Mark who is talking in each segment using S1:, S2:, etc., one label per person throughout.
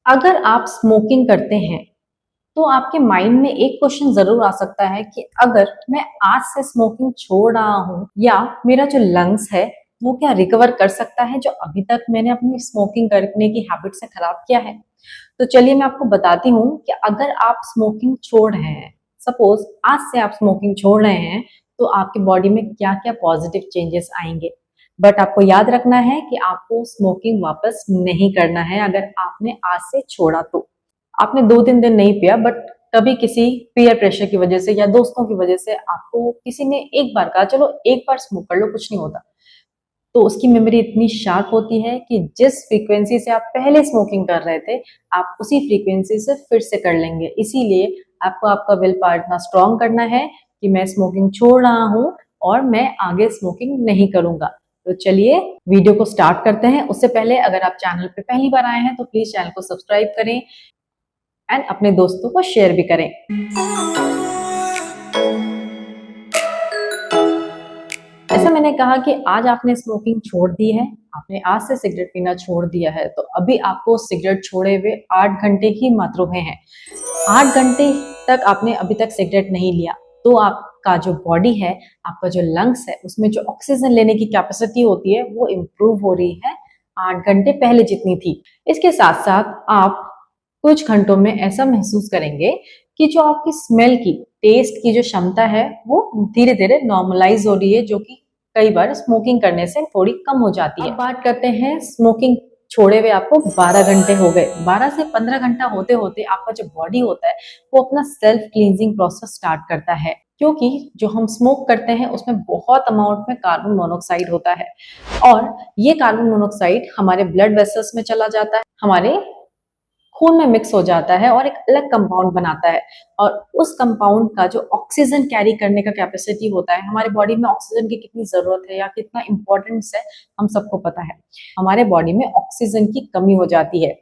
S1: अगर आप स्मोकिंग करते हैं तो आपके माइंड में एक क्वेश्चन जरूर आ सकता है कि अगर मैं आज से स्मोकिंग छोड़ रहा हूँ या मेरा जो लंग्स है वो क्या रिकवर कर सकता है जो अभी तक मैंने अपनी स्मोकिंग करने की हैबिट से खराब किया है। तो चलिए मैं आपको बताती हूँ कि अगर आप स्मोकिंग छोड़ रहे हैं, सपोज आज से आप स्मोकिंग छोड़ रहे हैं, तो आपके बॉडी में क्या क्या पॉजिटिव चेंजेस आएंगे। बट आपको याद रखना है कि आपको स्मोकिंग वापस नहीं करना है। अगर आपने आज से छोड़ा तो आपने 2-3 दिन नहीं पिया, बट कभी किसी पीयर प्रेशर की वजह से या दोस्तों की वजह से आपको किसी ने एक बार कहा चलो एक बार स्मोक कर लो, कुछ नहीं होता, तो उसकी मेमोरी इतनी शार्प होती है कि जिस फ्रीक्वेंसी से आप पहले स्मोकिंग कर रहे थे आप उसी फ्रीक्वेंसी से फिर से कर लेंगे। इसीलिए आपको आपका विल पावर इतना स्ट्रॉन्ग करना है कि मैं स्मोकिंग छोड़ रहा हूँ और मैं आगे स्मोकिंग नहीं करूंगा। तो चलिए वीडियो को स्टार्ट करते हैं। उससे पहले अगर आप चैनल पे पहली बार आए हैं तो प्लीज चैनल को सब्सक्राइब करें एंड अपने दोस्तों को शेयर भी करें। ऐसा मैंने कहा कि आज आपने स्मोकिंग छोड़ दी है, आपने आज से सिगरेट पीना छोड़ दिया है, तो अभी आपको सिगरेट छोड़े हुए 8 घंटे ही मात्र हुए हैं। 8 घंटे तक आपने अभी तक सिगरेट नहीं लिया तो आपका जो बॉडी है, आपका जो लंग्स है, उसमें जो ऑक्सीजन लेने की कैपेसिटी होती है वो इम्प्रूव हो रही है 8 घंटे पहले जितनी थी। इसके साथ साथ आप कुछ घंटों में ऐसा महसूस करेंगे कि जो आपकी स्मेल की, टेस्ट की जो क्षमता है वो धीरे धीरे नॉर्मलाइज हो रही है, जो कि कई बार स्मोकिंग करने से थोड़ी कम हो जाती है। अब बात करते हैं स्मोकिंग छोड़े हुए आपको 12 घंटे हो गए। 12 से 15 घंटा होते होते आपका जो बॉडी होता है वो अपना सेल्फ क्लींजिंग प्रोसेस स्टार्ट करता है, क्योंकि जो हम स्मोक करते हैं उसमें बहुत अमाउंट में कार्बन मोनोऑक्साइड होता है और ये कार्बन मोनोऑक्साइड हमारे ब्लड वेसल्स में चला जाता है, हमारे खून में मिक्स हो जाता है और एक अलग कंपाउंड बनाता है। और उस कंपाउंड का जो ऑक्सीजन कैरी करने का कैपेसिटी होता है, हमारे बॉडी में ऑक्सीजन की कितनी जरूरत है या कितना इंपॉर्टेंस है हम सबको पता है। हमारे बॉडी में ऑक्सीजन की कमी हो जाती है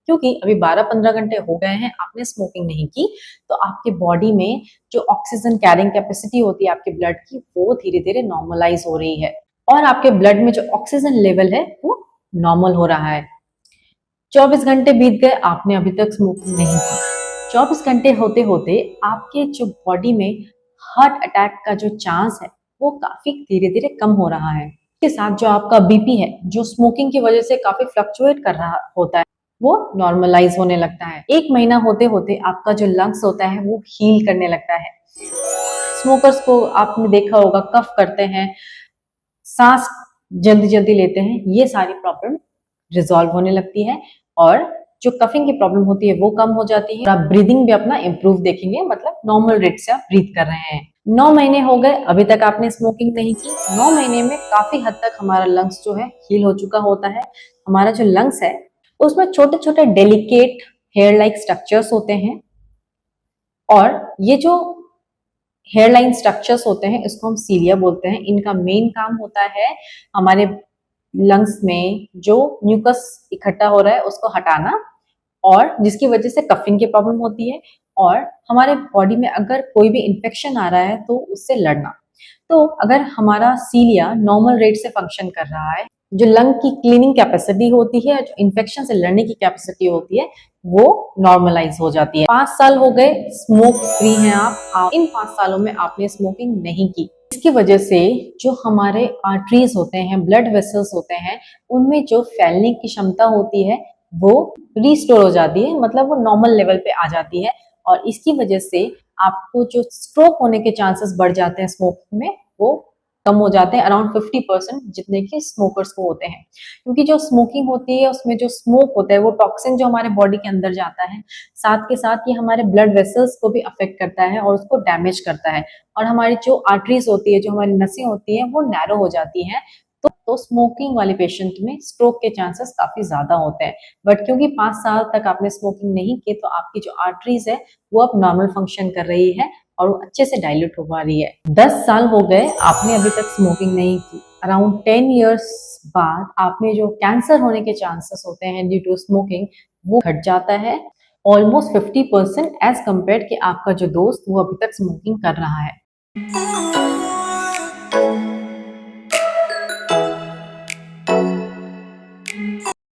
S1: क्योंकि अभी 12-15 घंटे हो गए हैं आपने स्मोकिंग नहीं की, तो आपके बॉडी में जो ऑक्सीजन कैरिंग कैपेसिटी होती है आपके ब्लड की वो धीरे धीरे नॉर्मलाइज हो रही है और आपके ब्लड में जो ऑक्सीजन लेवल है वो नॉर्मल हो रहा है। 24 घंटे बीत गए, आपने अभी तक स्मोकिंग नहीं की। 24 घंटे होते होते आपके जो बॉडी में हार्ट अटैक का जो चांस है वो काफी धीरे धीरे कम हो रहा है। इसके साथ जो आपका बीपी है, जो स्मोकिंग की वजह से काफी फ्लक्चुएट कर रहा होता है, वो नॉर्मलाइज होने लगता है। 1 महीना होते होते आपका जो लंग्स होता है वो हील करने लगता है। स्मोकर्स को आपने देखा होगा, कफ करते हैं, सांस जल्दी जल्दी लेते हैं, ये सारी प्रॉब्लम रिजॉल्व होने लगती है और जो कफिंग की प्रॉब्लम होती है वो कम हो जाती है। आप ब्रीदिंग भी अपना इम्प्रूव देखेंगे, मतलब नॉर्मल रेट से आप ब्रीथ कर रहे हैं। 9 महीने हो गए, अभी तक आपने स्मोकिंग नहीं की। 9 महीने में काफी हद तक हमारा लंग्स जो है हील हो चुका होता है। हमारा जो लंग्स है उसमें छोटे छोटे डेलिकेट हेयर लाइक स्ट्रक्चर्स होते हैं और ये जो हेयर लाइन स्ट्रक्चर्स होते हैं इसको हम सीलिया बोलते हैं। इनका मेन काम होता है हमारे लंग्स में जो म्यूकस इकट्ठा हो रहा है उसको हटाना, और जिसकी वजह से कफिंग की प्रॉब्लम होती है और हमारे बॉडी में अगर कोई भी इंफेक्शन आ रहा है तो उससे लड़ना। तो अगर हमारा सीलिया नॉर्मल रेट से फंक्शन कर रहा है, जो लंग की क्लीनिंग कैपेसिटी होती है, जो इन्फेक्शन से लड़ने की कैपेसिटी होती है वो नॉर्मलाइज हो जाती है। 5 साल हो गए, स्मोक फ्री हैं आप। इन 5 सालों में आपने स्मोकिंग नहीं की। इसकी वजह से जो हमारे आर्टरीज होते हैं, ब्लड वेसल्स होते हैं, उनमें जो फैलने की क्षमता होती है वो रिस्टोर हो जाती है, मतलब वो नॉर्मल लेवल पे आ जाती है और इसकी वजह से आपको जो स्ट्रोक होने के चांसेस बढ़ जाते हैं स्मोकिंग में वो कम हो जाते हैं, अराउंड 50% जितने कि स्मोकर्स को होते हैं। क्योंकि जो स्मोकिंग होती है उसमें जो स्मोक होता है वो टॉक्सिन जो हमारे बॉडी के अंदर जाता है, साथ के साथ ये हमारे ब्लड वेसल्स को भी अफेक्ट करता है और उसको डैमेज करता है और हमारी जो आर्टरीज होती है, जो हमारी नसें होती है वो नैरो हो जाती है। तो स्मोकिंग वाले पेशेंट में स्ट्रोक के चांसेस काफी ज्यादा होते हैं। बट क्योंकि 5 साल तक आपने स्मोकिंग नहीं की तो आपकी जो आर्टरीज है वो अब नॉर्मल फंक्शन कर रही है और वो अच्छे से डाइल्यूट हो पा रही है। 10 साल हो गए, आपने अभी तक स्मोकिंग नहीं की। अराउंड 10 इयर्स बाद आपने जो कैंसर होने के चांसेस होते हैं ड्यू टू स्मोकिंग वो घट जाता है ऑलमोस्ट 50% एज कम्पेयर कि आपका जो दोस्त वो अभी तक स्मोकिंग कर रहा है।